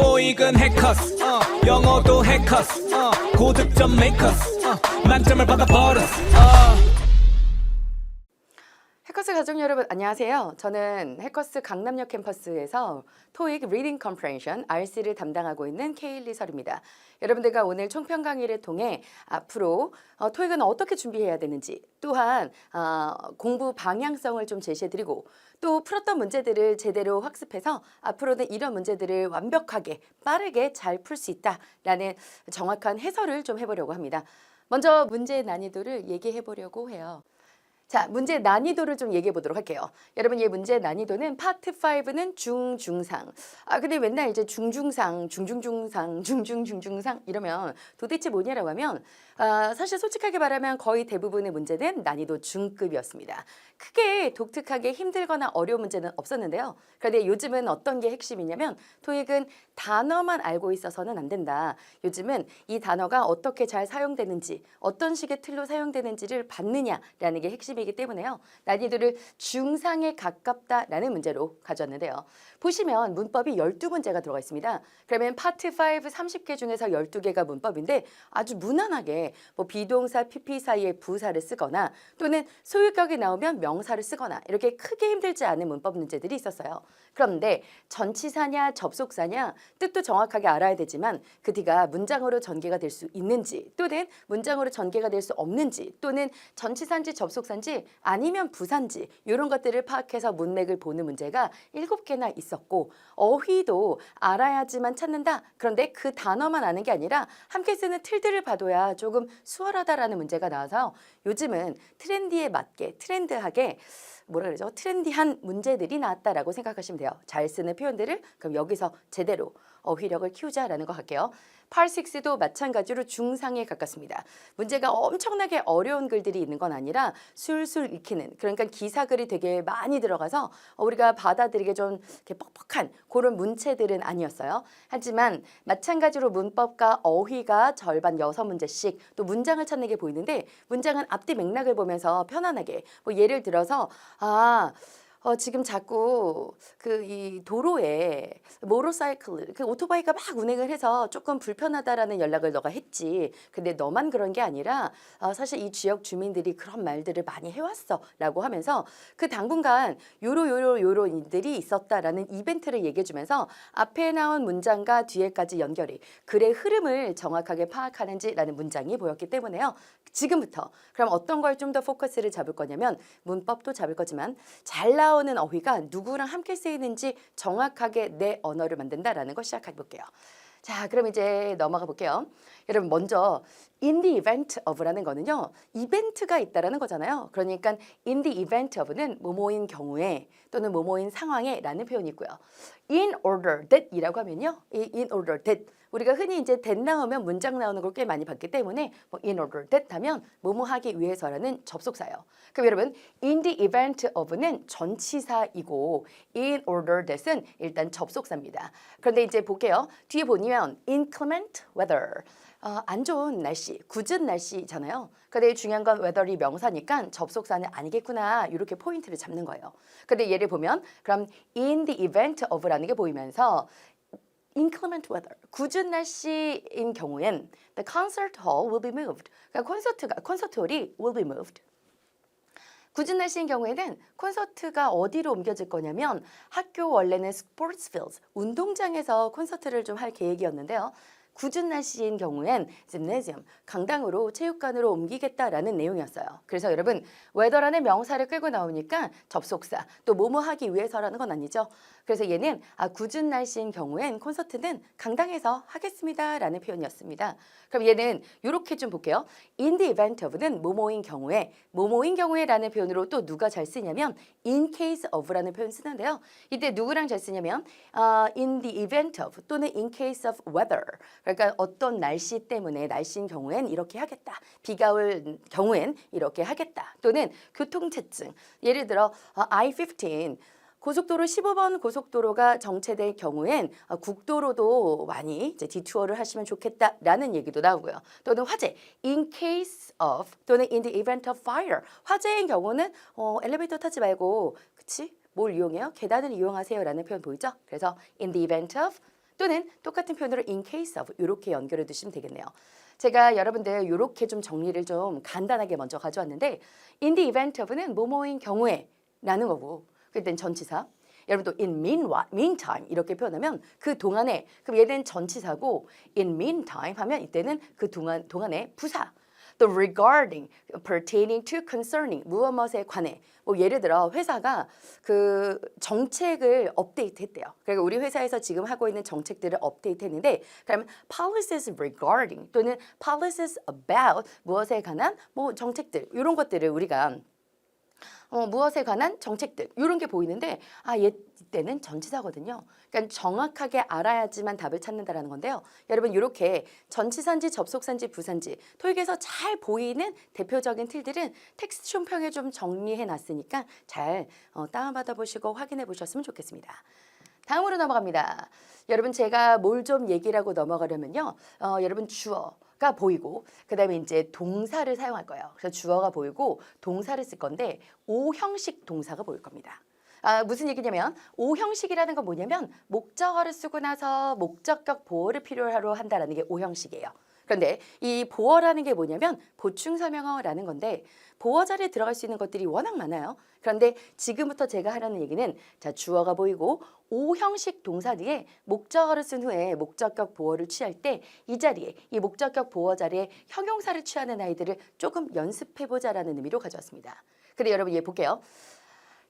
토익은 해커스 영어도 해커스 고득점 메이커스 만점을 받아버렸어 해커스 가족 여러분 안녕하세요. 저는 해커스 강남역 캠퍼스에서 토익 리딩 컴프레hension RC를 담당하고 있는 케일리 설입니다. 여러분들과 오늘 총평 강의를 통해 앞으로 토익은 어떻게 준비해야 되는지 또한 공부 방향성을 좀 제시해드리고 또 풀었던 문제들을 제대로 학습해서 앞으로는 이런 문제들을 완벽하게 빠르게 잘 풀 수 있다라는 정확한 해설을 좀 해보려고 합니다. 먼저 문제의 난이도를 얘기해 보려고 해요. 자, 문제 난이도를 좀 얘기해 보도록 할게요. 여러분, 이 문제 난이도는 파트 5는 중중상. 근데 맨날 이제 중중상, 중중중상, 중중중중상 이러면 도대체 뭐냐라고 하면 사실 솔직하게 말하면 거의 대부분의 문제는 난이도 중급이었습니다. 크게 독특하게 힘들거나 어려운 문제는 없었는데요. 그런데 요즘은 어떤 게 핵심이냐면 토익은 단어만 알고 있어서는 안 된다. 요즘은 이 단어가 어떻게 잘 사용되는지, 어떤 식의 틀로 사용되는지를 받느냐라는 게 핵심이기 때문에요. 난이도를 중상에 가깝다라는 문제로 가져왔는데요. 보시면 문법이 12문제가 들어가 있습니다. 그러면 파트 5 30개 중에서 12개가 문법인데 아주 무난하게 뭐 비동사, PP 사이에 부사를 쓰거나 또는 소유격이 나오면 명사를 쓰거나 이렇게 크게 힘들지 않은 문법 문제들이 있었어요. 그런데 전치사냐 접속사냐 뜻도 정확하게 알아야 되지만 그 뒤가 문장으로 전개가 될 수 있는지 또는 문장으로 전개가 될 수 없는지 또는 전치사인지 접속사인지 아니면 부사인지 이런 것들을 파악해서 문맥을 보는 문제가 7개나 있었고 어휘도 알아야지만 찾는다. 그런데 그 단어만 아는 게 아니라 함께 쓰는 틀들을 봐둬야 조금 수월하다라는 문제가 나와서 요즘은 트렌디에 맞게 트렌드하게 뭐라 그러죠? 트렌디한 문제들이 나왔다라고 생각하시면 돼요. 잘 쓰는 표현들을 그럼 여기서 제대로 어휘력을 키우자라는 거 할게요. Part 6도 마찬가지로 중상에 가깝습니다. 문제가 엄청나게 어려운 글들이 있는 건 아니라 술술 익히는 그러니까 기사글이 되게 많이 들어가서 우리가 받아들이기 좀 이렇게 뻑뻑한 그런 문체들은 아니었어요. 하지만 마찬가지로 문법과 어휘가 절반 6문제씩 또 문장을 찾는 게 보이는데 문장은 앞뒤 맥락을 보면서 편안하게 뭐 예를 들어서 지금 자꾸 이 도로에 모터사이클 그 오토바이가 막 운행을 해서 조금 불편하다라는 연락을 너가 했지. 근데 너만 그런 게 아니라 사실 이 지역 주민들이 그런 말들을 많이 해왔어라고 하면서 그 당분간 요로 일들이 있었다라는 이벤트를 얘기해주면서 앞에 나온 문장과 뒤에까지 연결이 글의 흐름을 정확하게 파악하는지라는 문장이 보였기 때문에요. 지금부터 그럼 어떤 걸 좀 더 포커스를 잡을 거냐면 문법도 잡을 거지만 잘 나오는 어휘가 누구랑 함께 쓰이는지 정확하게 내 언어를 만든다라는 거 시작해 볼게요. 자, 그럼 이제 넘어가 볼게요. 여러분 먼저 in the event of라는 거는요. 이벤트가 있다라는 거잖아요. 그러니까 in the event of는 뭐뭐인 경우에 또는 뭐뭐인 상황에 라는 표현이 있고요. in order that 이라고 하면요. 이 in order that 우리가 흔히 이제 that 나오면 문장 나오는 걸 꽤 많이 봤기 때문에 뭐 in order that 하면 뭐뭐 하기 위해서라는 접속사예요. 그럼 여러분 in the event of는 전치사이고 in order that은 일단 접속사입니다. 그런데 이제 볼게요. 뒤에 보면 inclement weather 안 좋은 날씨, 굳은 날씨잖아요. 근데 중요한 건 weather이 명사니까 접속사는 아니겠구나 이렇게 포인트를 잡는 거예요. 근데 예를 보면 그럼 in the event of라는 게 보이면서 inclement weather, 굳은 날씨인 경우엔 the concert hall will be moved. 그러니까 콘서트홀이 will be moved. 굳은 날씨인 경우에는 콘서트가 어디로 옮겨질 거냐면 학교 원래는 sports fields, 운동장에서 콘서트를 좀 할 계획이었는데요. 굳은 날씨인 경우엔 gymnasium, 강당으로 체육관으로 옮기겠다라는 내용이었어요. 그래서 여러분 weather라는 명사를 끌고 나오니까 접속사 또 뭐뭐 하기 위해서라는 건 아니죠. 그래서 얘는 굳은 날씨인 경우엔 콘서트는 강당에서 하겠습니다라는 표현이었습니다. 그럼 얘는 이렇게 좀 볼게요. in the event of는 뭐뭐인 경우에라는 표현으로 또 누가 잘 쓰냐면 in case of라는 표현 쓰는데요. 이때 누구랑 잘 쓰냐면 in the event of 또는 in case of weather. 그러니까 어떤 날씨 때문에 날씨인 경우엔 이렇게 하겠다. 비가 올 경우엔 이렇게 하겠다. 또는 교통체증. 예를 들어 I-15 고속도로 15번 고속도로가 정체될 경우엔 국도로도 많이 이제 디투어를 하시면 좋겠다라는 얘기도 나오고요. 또는 화재, in case of 또는 in the event of fire. 화재인 경우는 엘리베이터 타지 말고 그치? 뭘 이용해요? 계단을 이용하세요라는 표현 보이죠? 그래서 in the event of 또는 똑같은 표현으로 in case of 이렇게 연결해 두시면 되겠네요. 제가 여러분들 이렇게 좀 정리를 좀 간단하게 먼저 가져왔는데 in the event of는 뭐뭐인 경우에 라는 거고 그땐 전치사 여러분 또 in meantime 이렇게 표현하면 그 동안에 그럼 얘는 전치사고 in meantime 하면 이때는 그 동안에 부사 또 regarding, pertaining to, concerning 무엇에 관해 뭐 예를 들어 회사가 그 정책을 업데이트했대요. 그러니까 우리 회사에서 지금 하고 있는 정책들을 업데이트했는데 그러면 policies regarding 또는 policies about 무엇에 관한 뭐 정책들 이런 것들을 우리가 무엇에 관한 정책들 이런 게 보이는데 이때는 전치사거든요. 그러니까 정확하게 알아야지만 답을 찾는다라는 건데요. 여러분 이렇게 전치사인지 접속사인지 부사인지 토익에서 잘 보이는 대표적인 틀들은 텍스트 총평에 좀 정리해 놨으니까 잘 다운받아 보시고 확인해 보셨으면 좋겠습니다. 다음으로 넘어갑니다. 여러분 제가 뭘 좀 얘기를 하고 넘어가려면요. 여러분 주어가 보이고 그 다음에 이제 동사를 사용할 거예요. 그래서 주어가 보이고 동사를 쓸 건데 오형식 동사가 보일 겁니다. 무슨 얘기냐면 오형식이라는 건 뭐냐면 목적어를 쓰고 나서 목적격 보어를 필요로 한다라는 게 오형식이에요. 그런데 이 보어라는 게 뭐냐면 보충설명어라는 건데 보어 자리에 들어갈 수 있는 것들이 워낙 많아요. 그런데 지금부터 제가 하려는 얘기는 자 주어가 보이고 오형식 동사 뒤에 목적어를 쓴 후에 목적격 보어를 취할 때 이 자리에 이 목적격 보어 자리에 형용사를 취하는 아이들을 조금 연습해보자라는 의미로 가져왔습니다. 근데 여러분 얘 볼게요.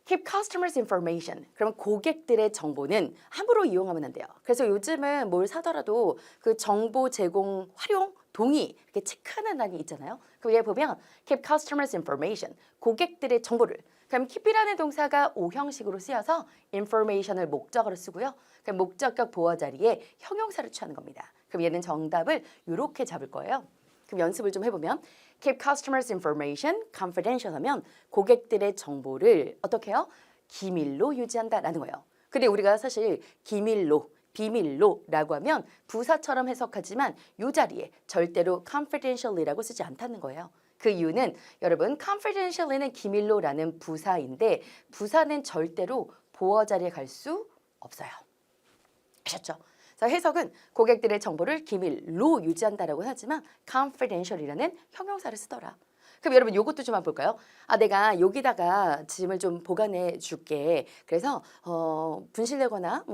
Keep customers information. 그러면 고객들의 정보는 함부로 이용하면 안 돼요. 그래서 요즘은 뭘 사더라도 그 정보 제공 활용 동의 이렇게 체크하는欄이 있잖아요. 그 위에 보면 keep customers information. 고객들의 정보를. 그럼 keep이라는 동사가 오형식으로 쓰여서 information을 목적어로 쓰고요. 그럼 목적격 보어 자리에 형용사를 취하는 겁니다. 그럼 얘는 정답을 이렇게 잡을 거예요. 그럼 연습을 좀 해보면 keep customers information confidential 하면 고객들의 정보를 어떻게 해요? 기밀로 유지한다라는 거예요. 근데 우리가 사실 기밀로, 비밀로라고 하면 부사처럼 해석하지만 이 자리에 절대로 confidentially라고 쓰지 않다는 거예요. 그 이유는 여러분 confidentially는 기밀로라는 부사인데 부사는 절대로 보어 자리에 갈 수 없어요. 아셨죠? 해석은 고객들의 정보를 기밀로 유지한다라고 하지만 confidential이라는 형용사를 쓰더라. 그럼 여러분 이것도 좀 한번 볼까요? 내가 여기다가 짐을 좀 보관해 줄게. 그래서 분실되거나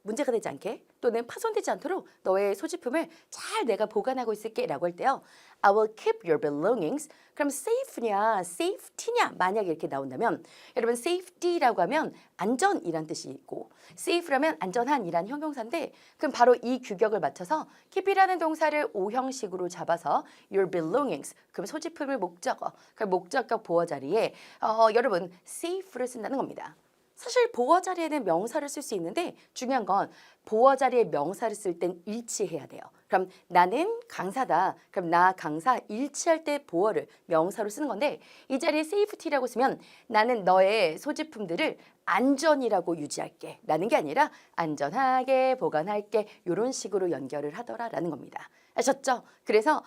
문제가 되지 않게 또는 파손되지 않도록 너의 소지품을 잘 내가 보관하고 있을게 라고 할 때요. I will keep your belongings. 그럼 safe냐 safety냐 만약에 이렇게 나온다면 여러분 safety라고 하면 안전이란 뜻이 있고 safe라면 안전한이란 형용사인데 그럼 바로 이 규격을 맞춰서 keep이라는 동사를 오형식으로 잡아서 your belongings 그럼 소지품을 목적어 그럼 목적격 보어 자리에 여러분 safe를 쓴다는 겁니다. 사실 보어 자리에는 명사를 쓸 수 있는데 중요한 건 보어 자리에 명사를 쓸 땐 일치해야 돼요. 그럼 나는 강사다. 그럼 나 강사 일치할 때 보어를 명사로 쓰는 건데 이 자리에 safety라고 쓰면 나는 너의 소지품들을 안전이라고 유지할게 라는 게 아니라 안전하게 보관할게 이런 식으로 연결을 하더라라는 겁니다. 아셨죠? 그래서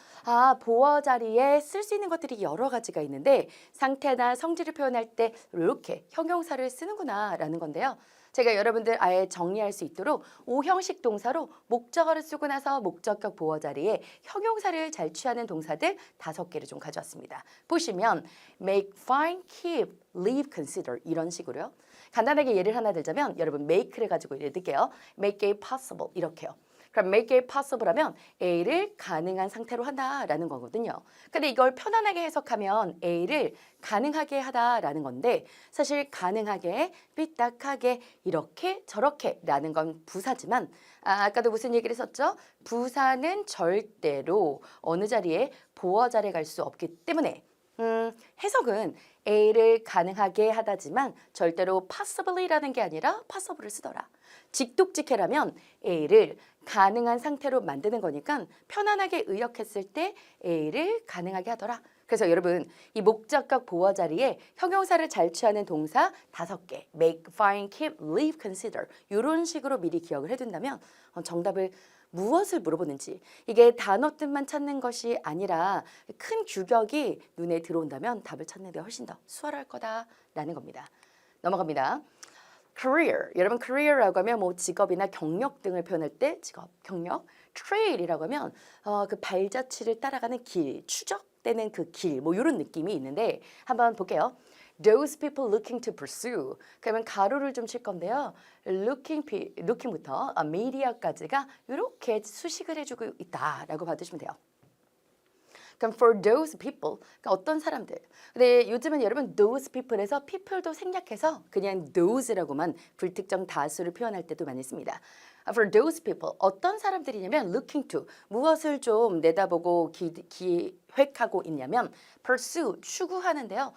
보어 자리에 쓸 수 있는 것들이 여러 가지가 있는데 상태나 성질을 표현할 때 이렇게 형용사를 쓰는구나 라는 건데요. 제가 여러분들 아예 정리할 수 있도록 오형식 동사로 목적어를 쓰고 나서 목적격 보어 자리에 형용사를 잘 취하는 동사들 5개를 좀 가져왔습니다. 보시면 make, find, keep, leave, consider 이런 식으로요. 간단하게 예를 하나 들자면 여러분 make를 가지고 예를 들게요. make it possible 이렇게요. 그럼 make it possible 하면 A를 가능한 상태로 한다라는 거거든요. 근데 이걸 편안하게 해석하면 A를 가능하게 하다라는 건데 사실 가능하게, 삐딱하게, 이렇게, 저렇게 라는 건 부사지만 아까도 무슨 얘기를 했었죠? 부사는 절대로 어느 자리에 보어 자리에 갈 수 없기 때문에 해석은 A를 가능하게 하다지만 절대로 possibly라는 게 아니라 possible을 쓰더라. 직독직해라면 A를 가능한 상태로 만드는 거니까 편안하게 의역했을 때 A를 가능하게 하더라. 그래서 여러분 이 목적격 보어 자리에 형용사를 잘 취하는 동사 5개 make, find, keep, leave, consider 이런 식으로 미리 기억을 해둔다면 정답을 무엇을 물어보는지 이게 단어 뜻만 찾는 것이 아니라 큰 규격이 눈에 들어온다면 답을 찾는 데 훨씬 더 수월할 거다라는 겁니다. 넘어갑니다. career. 여러분 career라고 하면 뭐 직업이나 경력 등을 표현할 때 직업, 경력. trail이라고 하면 그 발자취를 따라가는 길, 추적되는 그 길, 뭐 이런 느낌이 있는데 한번 볼게요. Those people looking to pursue. 그러면 가로를 좀 칠 건데요. looking부터 media까지가 이렇게 수식을 해주고 있다라고 봐주시면 돼요. 그럼 for those people, 그러니까 어떤 사람들. 근데 요즘은 여러분 those people에서 people도 생략해서 그냥 those라고만 불특정 다수를 표현할 때도 많이 씁니다. For those people, 어떤 사람들이냐면 looking to, 무엇을 좀 내다보고 기획하고 있냐면 pursue, 추구하는데요.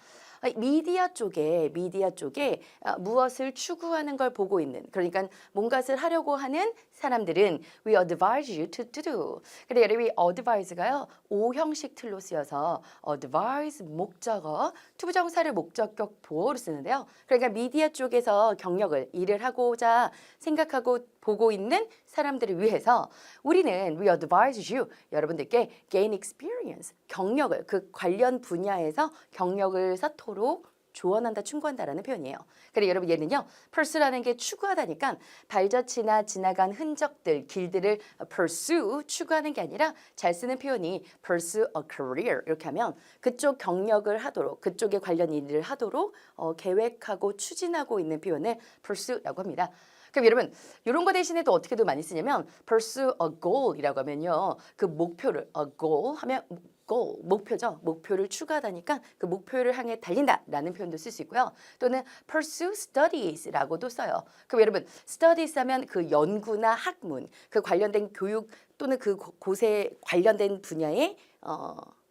미디어 쪽에 무엇을 추구하는 걸 보고 있는, 그러니까 뭔가를 하려고 하는 사람들은 we advise you to do. 근데 여러분 이 advise가요 5형식 틀로 쓰여서 advise 목적어, 투부정사를 목적격 보어로 쓰는데요. 그러니까 미디어 쪽에서 경력을 일을 하고자 생각하고 보고 있는 사람들을 위해서 우리는 we advise you, 여러분들께 gain experience, 경력을 그 관련 분야에서 경력을 쌓도록 조언한다, 충고한다라는 표현이에요. 그래서 여러분 얘는요, pursue라는 게 추구하다니까 발자취나 지나간 흔적들, 길들을 pursue, 추구하는 게 아니라 잘 쓰는 표현이 pursue a career 이렇게 하면 그쪽 경력을 하도록, 그쪽에 관련 일을 하도록 계획하고 추진하고 있는 표현을 pursue라고 합니다. 그럼 여러분 이런 거 대신에 또 어떻게도 많이 쓰냐면 pursue a goal이라고 하면요, 그 목표를 a goal 하면 goal, 목표죠. 목표를 추구하다니까 그 목표를 향해 달린다라는 표현도 쓸 수 있고요. 또는 pursue studies라고도 써요. 그럼 여러분 studies 하면 그 연구나 학문, 그 관련된 교육 또는 그 곳에 관련된 분야의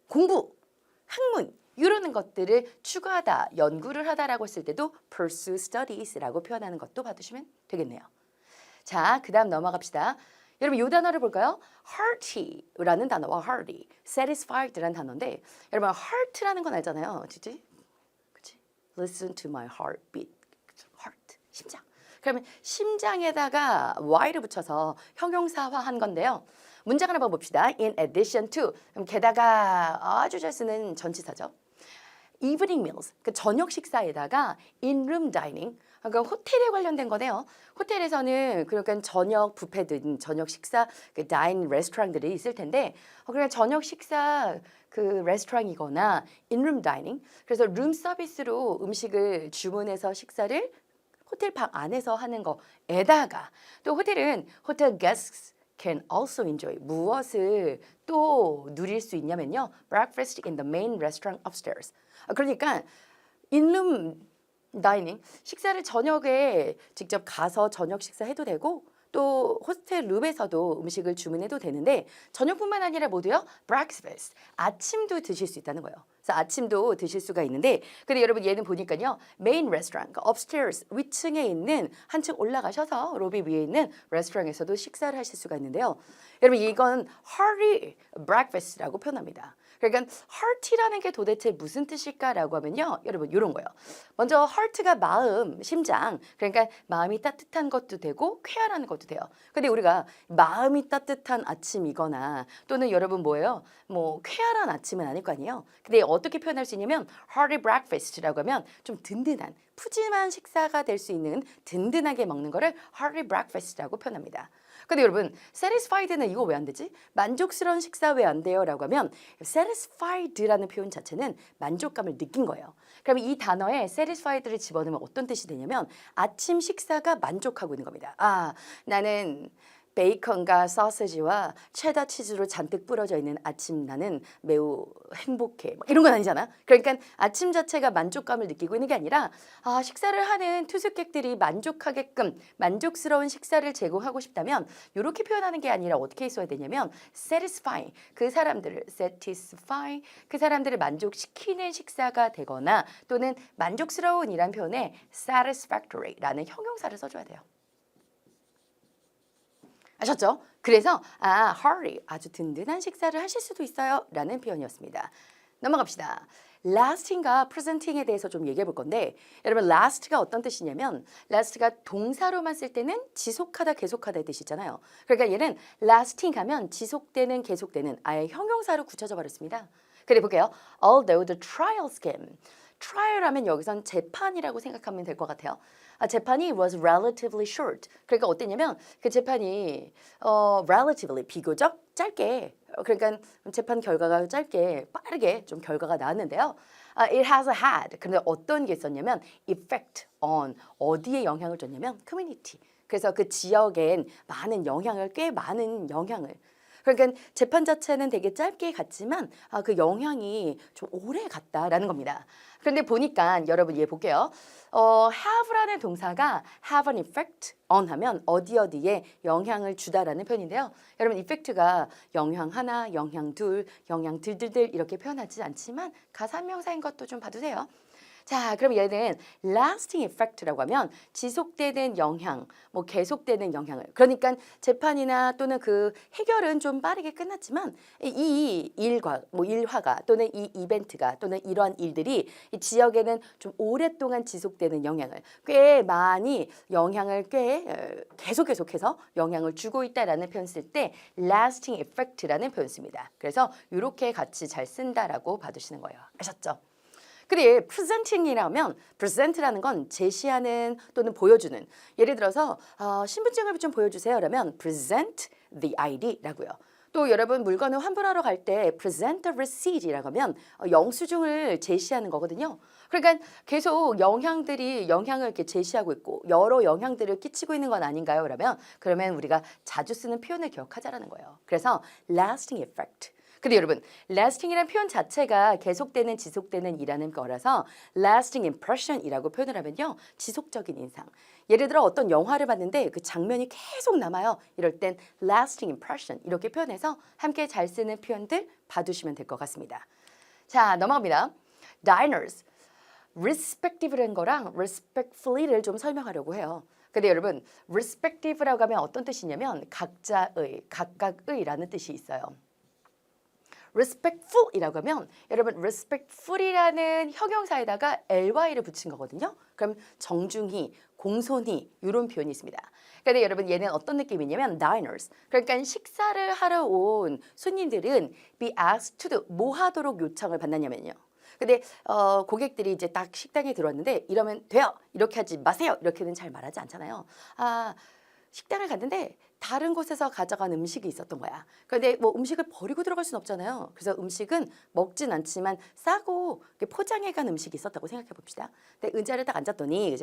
공부, 학문 이런 것들을 추구하다, 연구를 하다라고 했을 때도 pursue studies라고 표현하는 것도 봐두시면 되겠네요. 자, 그 다음 넘어갑시다. 여러분 이 단어를 볼까요? hearty라는 단어와 hearty, satisfied라는 단어인데 여러분 heart라는 건 알잖아요. 그치? Listen to my heartbeat. heart, 심장. 그러면 심장에다가 y를 붙여서 형용사화한 건데요. 문장 하나 봅시다. In addition to, 그럼 게다가 아주 잘 쓰는 전치사죠. evening meals, 그 저녁 식사에다가 in-room dining, 그러니까 호텔에 관련된 거네요. 호텔에서는 그러니까 저녁 뷔페든 저녁 식사 그 다인 레스토랑들이 있을 텐데 그냥 저녁 식사 그 레스토랑이거나 in-room dining, 그래서 룸 서비스로 음식을 주문해서 식사를 호텔 방 안에서 하는 거에다가 또 호텔은 호텔 guests can also enjoy, 무엇을 또 누릴 수 있냐면요, breakfast in the main restaurant upstairs. 그러니까 in-room dining, 식사를 저녁에 직접 가서 저녁 식사해도 되고 또 호스텔 룸에서도 음식을 주문해도 되는데 저녁뿐만 아니라 모두요 breakfast, 아침도 드실 수 있다는 거예요. 그래서 아침도 드실 수가 있는데 근데 여러분 얘는 보니까요 main restaurant, 그러니까 upstairs 위층에 있는 한층 올라가셔서 로비 위에 있는 레스토랑에서도 식사를 하실 수가 있는데요. 여러분 이건 hearty breakfast라고 표현합니다. 그러니까 hearty라는 게 도대체 무슨 뜻일까라고 하면요, 여러분 이런 거예요. 먼저 heart가 마음, 심장, 그러니까 마음이 따뜻한 것도 되고 쾌활한 것도 돼요. 근데 우리가 마음이 따뜻한 아침이거나 또는 여러분 뭐예요? 뭐 쾌활한 아침은 아닐 거 아니에요. 근데 어떻게 표현할 수 있냐면 hearty breakfast라고 하면 좀 든든한, 푸짐한 식사가 될 수 있는 든든하게 먹는 거를 hearty breakfast라고 표현합니다. 근데 여러분 satisfied는 이거 왜 안 되지? 만족스러운 식사 왜 안 돼요? 라고 하면 satisfied라는 표현 자체는 만족감을 느낀 거예요. 그럼 이 단어에 satisfied를 집어넣으면 어떤 뜻이 되냐면 아침 식사가 만족하고 있는 겁니다. 아, 나는 베이컨과 소시지와 체다 치즈로 잔뜩 뿌려져 있는 아침 나는 매우 행복해. 이런 건 아니잖아. 그러니까 아침 자체가 만족감을 느끼고 있는 게 아니라 식사를 하는 투숙객들이 만족하게끔 만족스러운 식사를 제공하고 싶다면 이렇게 표현하는 게 아니라 어떻게 써야 되냐면 satisfy, 그 사람들을 satisfy, 그 사람들을 만족시키는 식사가 되거나 또는 만족스러운 이란 표현에 satisfactory라는 형용사를 써줘야 돼요. 아셨죠? 그래서 hearty, 아주 든든한 식사를 하실 수도 있어요 라는 표현이었습니다. 넘어갑시다. lasting과 presenting에 대해서 좀 얘기해 볼 건데 여러분 last가 어떤 뜻이냐면 last가 동사로만 쓸 때는 지속하다, 계속하다의 뜻이잖아요. 그러니까 얘는 lasting 하면 지속되는, 계속되는 아예 형용사로 굳혀져 버렸습니다. 그래 볼게요. Although the trial scheme, trial하면 여기선 재판이라고 생각하면 될 것 같아요. 재판이 was relatively short. 그러니까 어땠냐면 그 재판이 relatively 비교적 짧게 그러니까 재판 결과가 짧게 빠르게 좀 결과가 나왔는데요. It has had. 그런데 어떤 게 있었냐면 effect on 어디에 영향을 줬냐면 community. 그래서 그 지역엔 많은 영향을 꽤 많은 영향을 그러니까 재판 자체는 되게 짧게 갔지만 그 영향이 좀 오래 갔다라는 겁니다. 그런데 보니까 여러분 얘 볼게요. have라는 동사가 have an effect on 하면 어디에 영향을 주다라는 표현인데요. 여러분 effect가 영향 하나, 영향 둘, 영향 들들들 이렇게 표현하지 않지만 가사명사인 것도 좀 봐두세요. 자, 그럼 얘는 lasting effect라고 하면 지속되는 영향, 뭐 계속되는 영향을. 그러니까 재판이나 또는 그 해결은 좀 빠르게 끝났지만 이 일과 뭐 일화가 또는 이 이벤트가 또는 이러한 일들이 이 지역에는 좀 오랫동안 지속되는 영향을 꽤 많이 영향을 계속해서 영향을 주고 있다라는 표현 쓸 때 lasting effect라는 표현 씁니다. 그래서 이렇게 같이 잘 쓴다라고 봐두시는 거예요. 아셨죠? 근데 presenting이라면 present라는 건 제시하는 또는 보여주는 예를 들어서 신분증을 좀 보여주세요 라면 present the ID라고요. 또 여러분 물건을 환불하러 갈 때 present the receipt이라고 하면 영수증을 제시하는 거거든요. 그러니까 계속 영향을 이렇게 제시하고 있고 여러 영향들을 끼치고 있는 건 아닌가요? 그러면 우리가 자주 쓰는 표현을 기억하자라는 거예요. 그래서 lasting effect. 근데 여러분, lasting이라는 표현 자체가 계속되는 지속되는 이라는 거라서 lasting impression이라고 표현을 하면요. 지속적인 인상. 예를 들어 어떤 영화를 봤는데 그 장면이 계속 남아요. 이럴 땐 lasting impression 이렇게 표현해서 함께 잘 쓰는 표현들 봐두시면 될 것 같습니다. 자, 넘어갑니다. diners. respective라는 거랑 respectfully를 좀 설명하려고 해요. 근데 여러분, respective라고 하면 어떤 뜻이냐면 각각의라는 뜻이 있어요. respectful이라고 하면 여러분 respectful이라는 형용사에다가 ly를 붙인 거거든요. 그럼 정중히, 공손히 이런 표현이 있습니다. 근데 여러분 얘는 어떤 느낌이냐면 diners. 그러니까 식사를 하러 온 손님들은 be asked to do 뭐 하도록 요청을 받느냐면요. 근데 고객들이 이제 딱 식당에 들어왔는데 이러면 돼요. 이렇게 하지 마세요. 이렇게는 잘 말하지 않잖아요. 식당을 갔는데 다른 곳에서 가져간 음식이 있었던 거야. 그런데 뭐 음식을 버리고 들어갈 수는 없잖아요. 그래서 음식은 먹진 않지만 싸고 포장해간 음식이 있었다고 생각해 봅시다. 근데 의자를 딱 앉았더니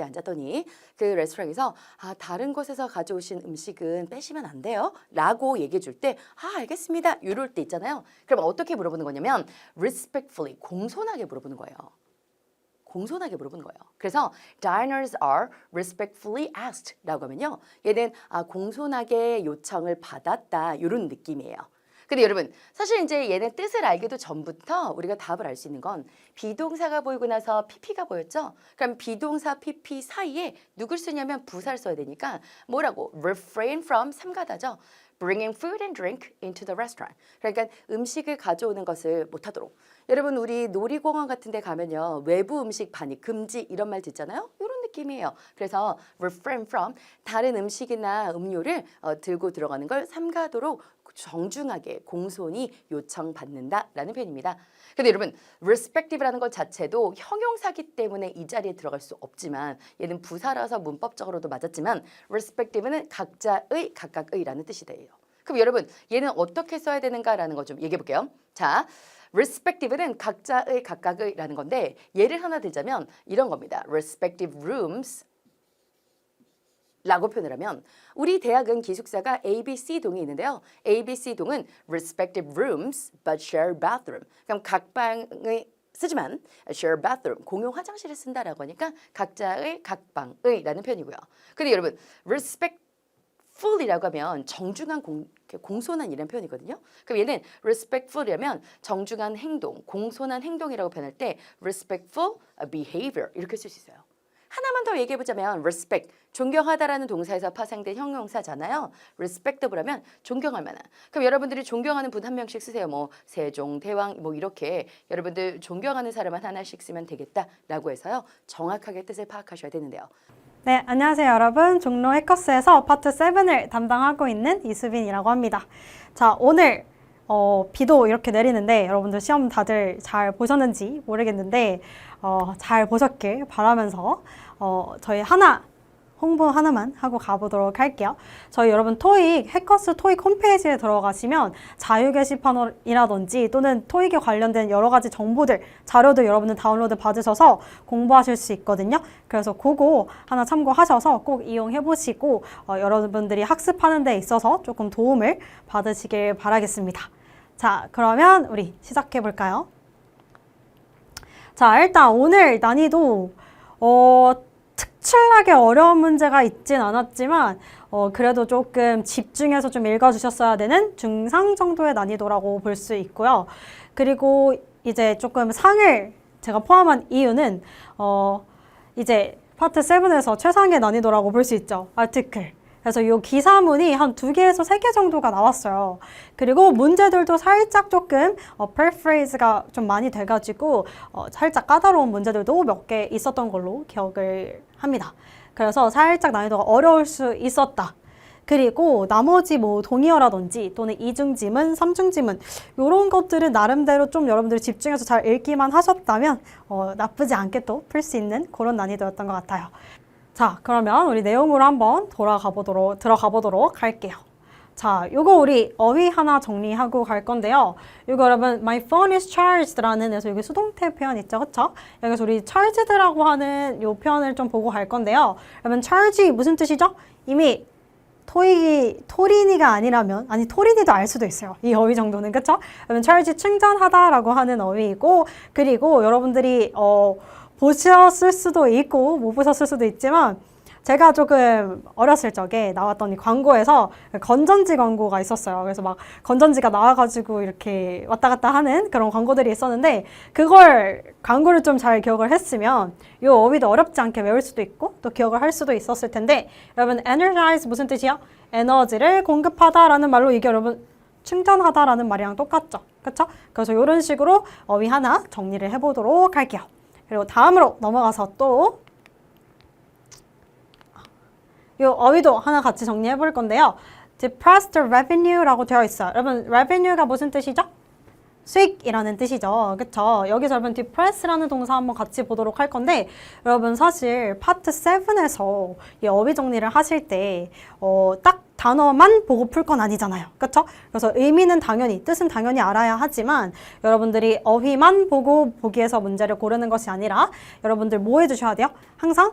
그 레스토랑에서 다른 곳에서 가져오신 음식은 빼시면 안 돼요. 라고 얘기해 줄 때 알겠습니다. 이럴 때 있잖아요. 그럼 어떻게 물어보는 거냐면 respectfully, 공손하게 물어보는 거예요. 공손하게 물어보는 거예요. 그래서 diners are respectfully asked 라고 하면요. 얘는 공손하게 요청을 받았다 이런 느낌이에요. 근데 여러분 사실 이제 얘는 뜻을 알기도 전부터 우리가 답을 알 수 있는 건 비동사가 보이고 나서 pp가 보였죠. 그럼 비동사 pp 사이에 누굴 쓰냐면 부사를 써야 되니까 뭐라고? refrain from 삼가다죠. bringing food and drink into the restaurant. 그러니까 음식을 가져오는 것을 못하도록. 여러분 우리 놀이공원 같은 데 가면요. 외부 음식 반입 금지 이런 말 듣잖아요. 이런 느낌이에요. 그래서 refrain from 다른 음식이나 음료를 들고 들어가는 걸 삼가도록 정중하게 공손히 요청받는다라는 표현입니다. 근데 여러분 respective라는 것 자체도 형용사기 때문에 이 자리에 들어갈 수 없지만 얘는 부사라서 문법적으로도 맞았지만 respective는 각각의라는 뜻이 돼요. 그럼 여러분 얘는 어떻게 써야 되는가라는 거 좀 얘기해 볼게요. 자, respective는 각각의라는 건데 예를 하나 들자면 이런 겁니다. respective rooms 라고 표현을 하면 우리 대학은 기숙사가 ABC 동이 있는데요. ABC 동은 respective rooms but share bathroom. 그럼 각 방을 쓰지만 share bathroom, 공용 화장실을 쓴다라고 하니까 각자의 각방의라는 표현이고요. 근데 여러분 respectful이라고 하면 정중한 공손한 이라는 표현이거든요. 그럼 얘는 respectful이라면 정중한 행동, 공손한 행동이라고 표현할 때 respectful behavior 이렇게 쓸 수 있어요. 하나만 더 얘기해보자면 respect, 존경하다라는 동사에서 파생된 형용사잖아요. respectable 하면 존경할 만한. 그럼 여러분들이 존경하는 분 한 명씩 쓰세요. 뭐 세종, 대왕 뭐 이렇게 여러분들 존경하는 사람만 하나씩 쓰면 되겠다라고 해서요. 정확하게 뜻을 파악하셔야 되는데요. 네, 안녕하세요 여러분. 종로 해커스에서 파트 7을 담당하고 있는 이수빈이라고 합니다. 자, 오늘 비도 이렇게 내리는데 여러분들 시험 다들 잘 보셨는지 모르겠는데 잘 보셨길 바라면서 저희 홍보 하나만 하고 가보도록 할게요. 저희 여러분 해커스 토익 홈페이지에 들어가시면 자유 게시판이라든지 또는 토익에 관련된 여러 가지 정보들, 자료들 여러분들 다운로드 받으셔서 공부하실 수 있거든요. 그래서 그거 하나 참고하셔서 꼭 이용해 보시고 여러분들이 학습하는 데 있어서 조금 도움을 받으시길 바라겠습니다. 자, 그러면 우리 시작해 볼까요? 자, 일단 오늘 난이도 특출나게 어려운 문제가 있진 않았지만 그래도 조금 집중해서 좀 읽어주셨어야 되는 중상 정도의 난이도라고 볼 수 있고요. 그리고 이제 조금 상을 제가 포함한 이유는 이제 파트 7에서 최상의 난이도라고 볼 수 있죠. 아티클. 그래서 이 기사문이 한 2개에서 3개 정도가 나왔어요. 그리고 문제들도 살짝 조금 paraphras가 좀 많이 돼가지고 살짝 까다로운 문제들도 몇 개 있었던 걸로 기억을 합니다. 그래서 살짝 난이도가 어려울 수 있었다. 그리고 나머지 뭐 동의어라든지 또는 이중지문, 삼중지문 이런 것들은 나름대로 좀 여러분들이 집중해서 잘 읽기만 하셨다면 나쁘지 않게 또 풀 수 있는 그런 난이도였던 것 같아요. 자, 그러면 우리 내용으로 한번 들어가 보도록 할게요. 자, 요거 우리 어휘 하나 정리하고 갈 건데요. 요거 여러분 My phone is charged라는 에서 여기 수동태 표현 있죠, 그쵸? 여기서 우리 charged라고 하는 요 표현을 좀 보고 갈 건데요. 여러분 charge 무슨 뜻이죠? 이미 토린이가 아니라면 토린이도 알 수도 있어요. 이 어휘 정도는, 그쵸? 여러분 charge 충전하다라고 하는 어휘이고, 그리고 여러분들이 보셨을 수도 있고 못 보셨을 수도 있지만 제가 조금 어렸을 적에 나왔던 이 광고에서 건전지 광고가 있었어요. 그래서 막 건전지가 나와가지고 이렇게 왔다 갔다 하는 그런 광고들이 있었는데 광고를 좀 잘 기억을 했으면 이 어휘도 어렵지 않게 외울 수도 있고 또 기억을 할 수도 있었을 텐데 여러분 energize 무슨 뜻이야? 에너지를 공급하다라는 말로 이게 여러분 충전하다라는 말이랑 똑같죠. 그쵸? 그래서 이런 식으로 어휘 하나 정리를 해보도록 할게요. 그리고 다음으로 넘어가서 또 이 어휘도 하나 같이 정리해 볼 건데요. depressed revenue라고 되어 있어요. 여러분 revenue가 무슨 뜻이죠? 수익이라는 뜻이죠. 그쵸? 여기서 여러분 depress라는 동사 한번 같이 보도록 할 건데 여러분 사실 파트 7에서 이 어휘 정리를 하실 때 딱 단어만 보고 풀 건 아니잖아요. 그쵸? 그래서 뜻은 당연히 알아야 하지만 여러분들이 어휘만 보고 보기에서 문제를 고르는 것이 아니라 여러분들 뭐 해주셔야 돼요? 항상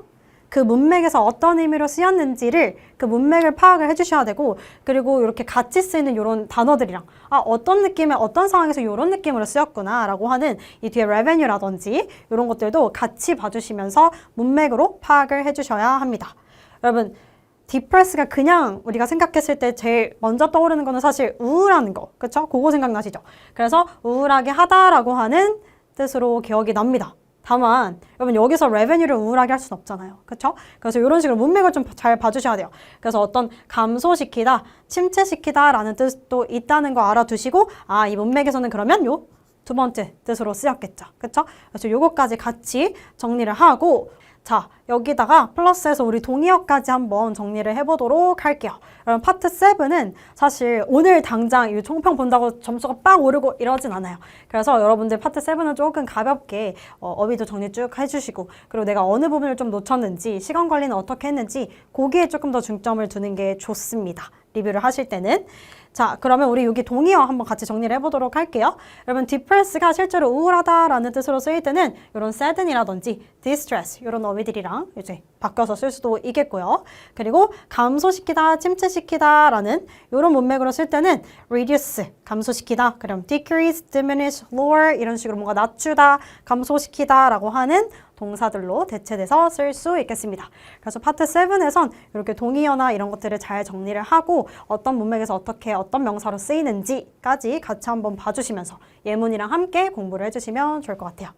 그 문맥에서 어떤 의미로 쓰였는지를 그 문맥을 파악을 해주셔야 되고 그리고 이렇게 같이 쓰이는 이런 단어들이랑 어떤 느낌의 어떤 상황에서 이런 느낌으로 쓰였구나 라고 하는 이 뒤에 revenue라든지 이런 것들도 같이 봐주시면서 문맥으로 파악을 해주셔야 합니다. 여러분 depress가 그냥 우리가 생각했을 때 제일 먼저 떠오르는 거는 사실 우울한 거, 그쵸? 그거 생각나시죠? 그래서 우울하게 하다라고 하는 뜻으로 기억이 납니다. 다만 여러분 여기서 revenue를 우울하게 할 수는 없잖아요. 그쵸? 그래서 이런 식으로 문맥을 좀 잘 봐주셔야 돼요. 그래서 어떤 감소시키다, 침체시키다 라는 뜻도 있다는 거 알아두시고 이 문맥에서는 그러면 요 두 번째 뜻으로 쓰였겠죠. 그쵸? 그래서 요거까지 같이 정리를 하고 자, 여기다가 플러스해서 우리 동의어까지 한번 정리를 해보도록 할게요. 여러분 파트 7은 사실 오늘 당장 이 총평 본다고 점수가 빡 오르고 이러진 않아요. 그래서 여러분들 파트 7은 조금 가볍게 어휘도 정리 쭉 해주시고 그리고 내가 어느 부분을 좀 놓쳤는지 시간 관리는 어떻게 했는지 거기에 조금 더 중점을 두는 게 좋습니다. 리뷰를 하실 때는. 자, 그러면 우리 여기 동의어 한번 같이 정리를 해보도록 할게요. 여러분, depress가 실제로 우울하다라는 뜻으로 쓰일 때는 이런 sadden이라든지 distress 이런 어휘들이랑 이제 바꿔서 쓸 수도 있겠고요. 그리고 감소시키다, 침체시키다라는 이런 문맥으로 쓸 때는 reduce, 감소시키다, 그럼 decrease, diminish, lower 이런 식으로 뭔가 낮추다, 감소시키다라고 하는 동사들로 대체돼서 쓸 수 있겠습니다. 그래서 파트 7에선 이렇게 동의어나 이런 것들을 잘 정리를 하고 어떤 문맥에서 어떻게 어떤 명사로 쓰이는지까지 같이 한번 봐주시면서 예문이랑 함께 공부를 해주시면 좋을 것 같아요.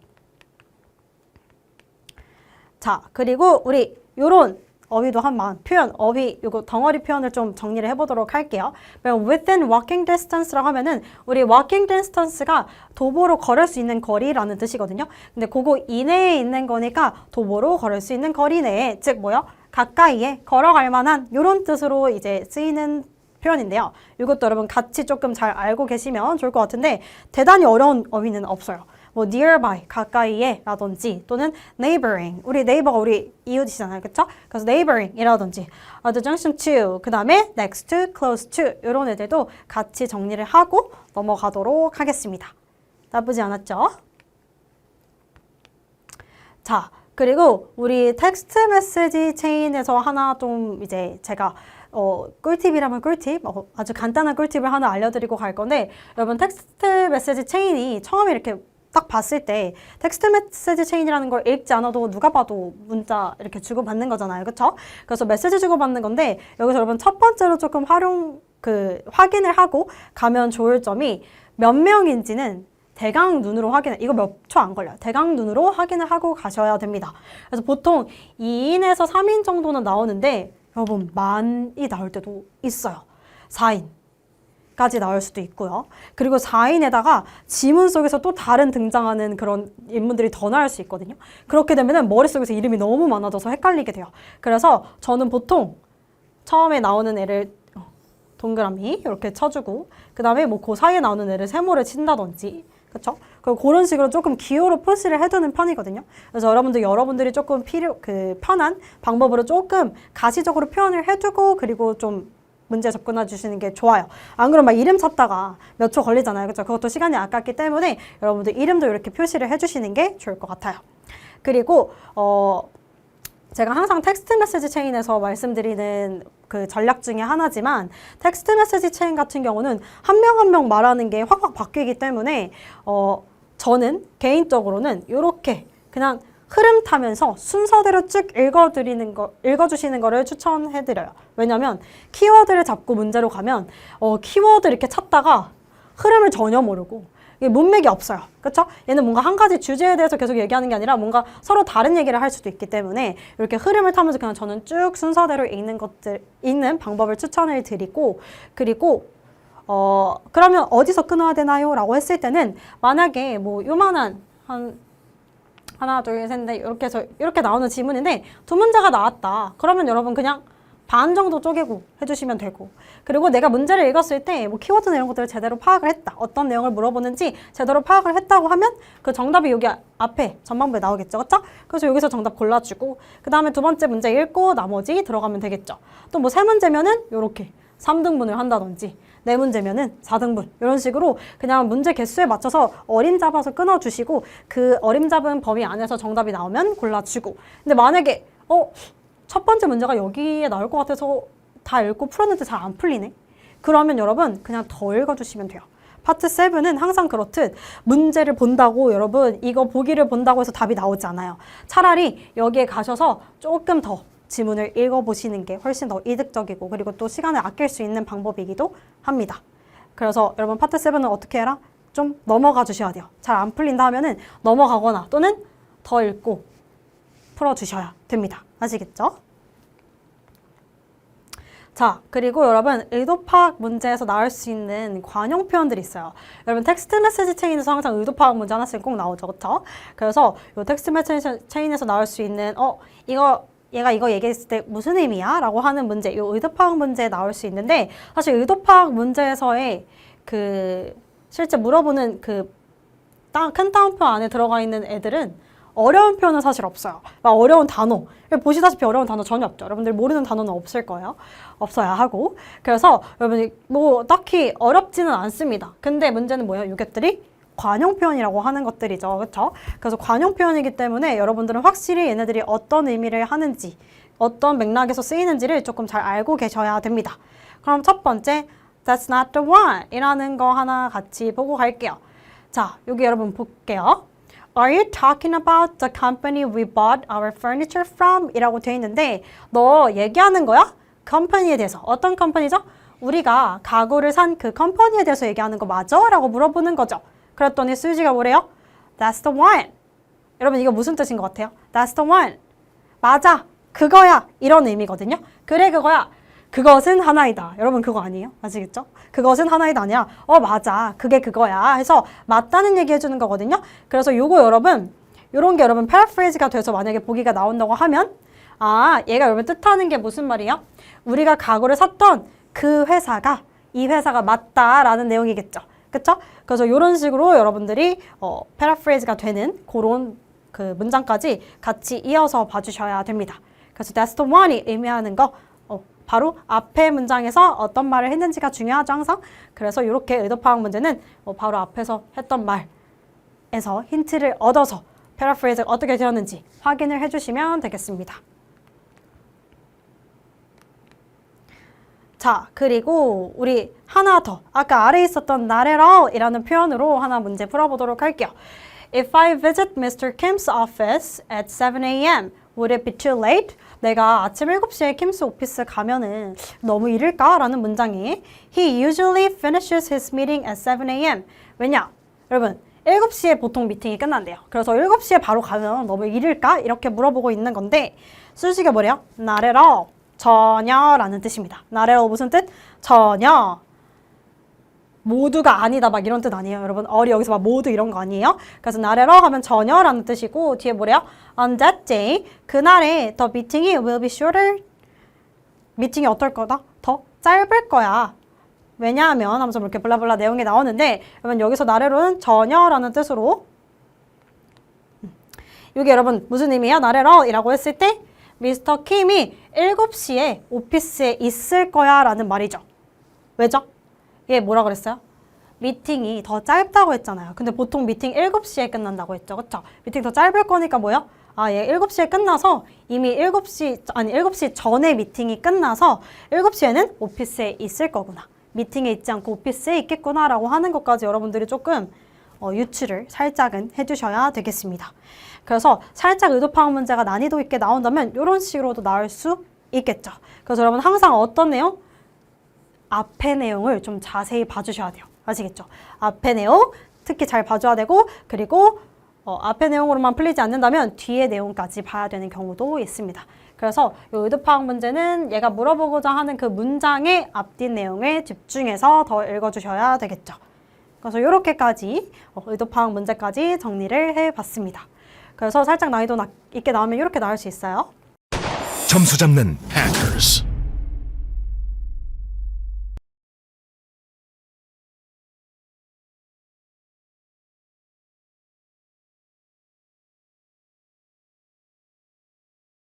자, 그리고 우리 요런 어휘도 한번 어휘 요거 덩어리 표현을 좀 정리를 해보도록 할게요. within walking distance라고 하면은 우리 walking distance가 도보로 걸을 수 있는 거리라는 뜻이거든요. 근데 그거 이내에 있는 거니까 도보로 걸을 수 있는 거리 내에 즉 뭐요? 가까이에 걸어갈 만한 요런 뜻으로 이제 쓰이는 표현인데요. 이것도 여러분 같이 조금 잘 알고 계시면 좋을 것 같은데 대단히 어려운 어휘는 없어요. 뭐 nearby, 가까이에 라든지 또는 neighboring, 우리 네이버가 우리 이웃이잖아요. 그쵸? 그래서 neighboring 이라든지 at the junction to, 그 다음에 next to, close to 이런 애들도 같이 정리를 하고 넘어가도록 하겠습니다. 나쁘지 않았죠? 자, 그리고 우리 텍스트 메시지 체인에서 하나 좀 이제 제가 꿀팁이라면 꿀팁, 아주 간단한 꿀팁을 하나 알려드리고 갈 건데 여러분 텍스트 메시지 체인이 처음에 이렇게 딱 봤을 때 텍스트 메시지 체인이라는 걸 읽지 않아도 누가 봐도 문자 이렇게 주고받는 거잖아요. 그쵸? 그래서 메시지 주고받는 건데 여기서 여러분 첫 번째로 조금 확인을 하고 가면 좋을 점이 몇 명인지는 대강 눈으로 확인해. 이거 몇 초 안 걸려요. 대강 눈으로 확인을 하고 가셔야 됩니다. 그래서 보통 2인에서 3인 정도는 나오는데 여러분 만이 나올 때도 있어요. 4인까지 나올 수도 있고요. 그리고 4인에다가 지문 속에서 또 다른 등장하는 그런 인물들이 더 나올 수 있거든요. 그렇게 되면 머릿속에서 이름이 너무 많아져서 헷갈리게 돼요. 그래서 저는 보통 처음에 나오는 애를 동그라미 이렇게 쳐주고 그 다음에 뭐 그 사이에 나오는 애를 세모를 친다든지 그쵸? 그런 식으로 조금 기호로 표시를 해두는 편이거든요. 그래서 여러분들이 조금 편한 방법으로 조금 가시적으로 표현을 해두고 그리고 좀 문제에 접근해 주시는 게 좋아요. 안 그러면 막 이름 찾다가 몇 초 걸리잖아요. 그쵸? 그것도 시간이 아깝기 때문에 여러분들 이름도 이렇게 표시를 해주시는 게 좋을 것 같아요. 그리고 제가 항상 텍스트 메시지 체인에서 말씀드리는 그 전략 중에 하나지만 텍스트 메시지 체인 같은 경우는 한 명 한 명 말하는 게 확확 바뀌기 때문에 저는 개인적으로는 이렇게 그냥 흐름 타면서 순서대로 쭉 읽어주시는 거를 추천해드려요. 왜냐면 키워드를 잡고 문제로 가면 키워드 이렇게 찾다가 흐름을 전혀 모르고 문맥이 없어요. 그렇죠? 얘는 뭔가 한 가지 주제에 대해서 계속 얘기하는 게 아니라 뭔가 서로 다른 얘기를 할 수도 있기 때문에 이렇게 흐름을 타면서 그냥 저는 쭉 순서대로 읽는 방법을 추천을 드리고 그리고 그러면 어디서 끊어야 되나요? 라고 했을 때는 만약에 뭐 요만한 하나, 둘, 셋, 넷 이렇게 나오는 지문인데 두 문제가 나왔다. 그러면 여러분 그냥 반 정도 쪼개고 해주시면 되고 그리고 내가 문제를 읽었을 때 뭐 키워드나 이런 것들을 제대로 파악을 했다. 어떤 내용을 물어보는지 제대로 파악을 했다고 하면 그 정답이 여기 앞에 전반부에 나오겠죠. 그렇죠? 그래서 여기서 정답 골라주고 그 다음에 두 번째 문제 읽고 나머지 들어가면 되겠죠. 또 뭐 세 문제면은 요렇게 3등분을 한다든지 네 문제면은 4등분 이런 식으로 그냥 문제 개수에 맞춰서 어림 잡아서 끊어주시고 그 어림 잡은 범위 안에서 정답이 나오면 골라주고 근데 만약에 첫 번째 문제가 여기에 나올 것 같아서 다 읽고 풀었는데 잘 안 풀리네? 그러면 여러분 그냥 더 읽어주시면 돼요. 파트 7은 항상 그렇듯 문제를 본다고 여러분 이거 보기를 본다고 해서 답이 나오지 않아요. 차라리 여기에 가셔서 조금 더 지문을 읽어보시는 게 훨씬 더 이득적이고 그리고 또 시간을 아낄 수 있는 방법이기도 합니다. 그래서 여러분 파트 7은 어떻게 해라? 좀 넘어가 주셔야 돼요. 잘 안 풀린다 하면은 넘어가거나 또는 더 읽고 풀어주셔야 됩니다. 아시겠죠? 자, 그리고 여러분 의도 파악 문제에서 나올 수 있는 관용 표현들이 있어요. 여러분 텍스트 메시지 체인에서 항상 의도 파악 문제 하나씩 꼭 나오죠. 그렇죠? 그래서 이 텍스트 메시지 체인에서 나올 수 있는 얘가 이거 얘기했을 때 무슨 의미야? 라고 하는 문제, 이 의도 파악 문제에 나올 수 있는데 사실 의도 파악 문제에서의 실제 물어보는 큰 따옴표 안에 들어가 있는 애들은 어려운 표현은 사실 없어요. 막 어려운 단어. 보시다시피 어려운 단어 전혀 없죠. 여러분들 모르는 단어는 없을 거예요. 없어야 하고. 그래서 여러분이 뭐 딱히 어렵지는 않습니다. 근데 문제는 뭐예요? 이것들이 관용 표현이라고 하는 것들이죠. 그렇죠? 그래서 관용 표현이기 때문에 여러분들은 확실히 얘네들이 어떤 의미를 하는지, 어떤 맥락에서 쓰이는지를 조금 잘 알고 계셔야 됩니다. 그럼 첫 번째, that's not the one 이라는 거 하나 같이 보고 갈게요. 자, 여기 여러분 볼게요. Are you talking about the company we bought our furniture from? 이라고 되어 있는데 너 얘기하는 거야? 컴퍼니에 대해서. 어떤 컴퍼니죠? 우리가 가구를 산 그 컴퍼니에 대해서 얘기하는 거 맞아? 라고 물어보는 거죠. 그랬더니 수지가 뭐래요? That's the one. 여러분 이거 무슨 뜻인 것 같아요? That's the one. 맞아. 그거야. 이런 의미거든요. 그래 그거야. 그것은 하나이다. 여러분 그거 아니에요? 아시겠죠? 그것은 하나이다 아니야. 맞아. 그게 그거야. 해서 맞다는 얘기 해주는 거거든요. 그래서 요거 여러분 요런 게 여러분 패러프레이즈가 돼서 만약에 보기가 나온다고 하면 얘가 여러분 뜻하는 게 무슨 말이에요? 우리가 가구를 샀던 그 회사가 이 회사가 맞다라는 내용이겠죠. 그쵸? 그래서 이런 식으로 여러분들이 패러프레이즈가 되는 그런 그 문장까지 같이 이어서 봐주셔야 됩니다. 그래서 that's the one이 의미하는 거 바로 앞에 문장에서 어떤 말을 했는지가 중요하죠, 항상. 그래서 이렇게 의도 파악 문제는 바로 앞에서 했던 말에서 힌트를 얻어서 패러프레이즈가 어떻게 되었는지 확인을 해주시면 되겠습니다. 자, 그리고 우리 하나 더 아까 아래에 있었던 나래라이라는 표현으로 하나 문제 풀어보도록 할게요. If I visit Mr. Kim's office at 7 a.m., would it be too late? 내가 아침 7시에 킴스 오피스 가면은 너무 이를까? 라는 문장이 He usually finishes his meeting at 7 a.m. 왜냐? 여러분 7시에 보통 미팅이 끝난대요. 그래서 7시에 바로 가면 너무 이를까? 이렇게 물어보고 있는 건데 수식이 뭐래요? 나래라 전혀라는 뜻입니다. 나래라 무슨 뜻? 전혀. 모두가 아니다 막 이런 뜻 아니에요. 여러분 여기서 막 모두 이런 거 아니에요. 그래서 나래라 하면 전혀라는 뜻이고 뒤에 뭐래요? On that day 그날에 the meeting이 will be shorter 미팅이 어떨 거다? 더 짧을 거야. 왜냐하면 하면서 이렇게 블라블라 내용이 나오는데 여러분 여기서 나래로는 전혀라는 뜻으로 이게 여러분 무슨 의미야? 나래라 이라고 했을 때 미스터 킴이 7시에 오피스에 있을 거야 라는 말이죠. 왜죠? 얘 뭐라 그랬어요? 미팅이 더 짧다고 했잖아요. 근데 보통 미팅 7시에 끝난다고 했죠. 그쵸? 미팅 더 짧을 거니까 뭐야? 얘 7시에 끝나서 이미 7시 전에 미팅이 끝나서 7시에는 오피스에 있을 거구나. 미팅에 있지 않고 오피스에 있겠구나 라고 하는 것까지 여러분들이 조금 유추를 살짝은 해주셔야 되겠습니다. 그래서 살짝 의도 파악 문제가 난이도 있게 나온다면 이런 식으로도 나올 수 있겠죠. 그래서 여러분 항상 어떤 내용? 앞에 내용을 좀 자세히 봐주셔야 돼요. 아시겠죠? 앞에 내용 특히 잘 봐줘야 되고 그리고 앞에 내용으로만 풀리지 않는다면 뒤에 내용까지 봐야 되는 경우도 있습니다. 그래서 이 의도 파악 문제는 얘가 물어보고자 하는 그 문장의 앞뒤 내용에 집중해서 더 읽어주셔야 되겠죠. 그래서 이렇게까지 의도 파악 문제까지 정리를 해봤습니다. 그래서 살짝 난이도 있게 나오면 이렇게 나올 수 있어요. 점수 잡는 Hackers.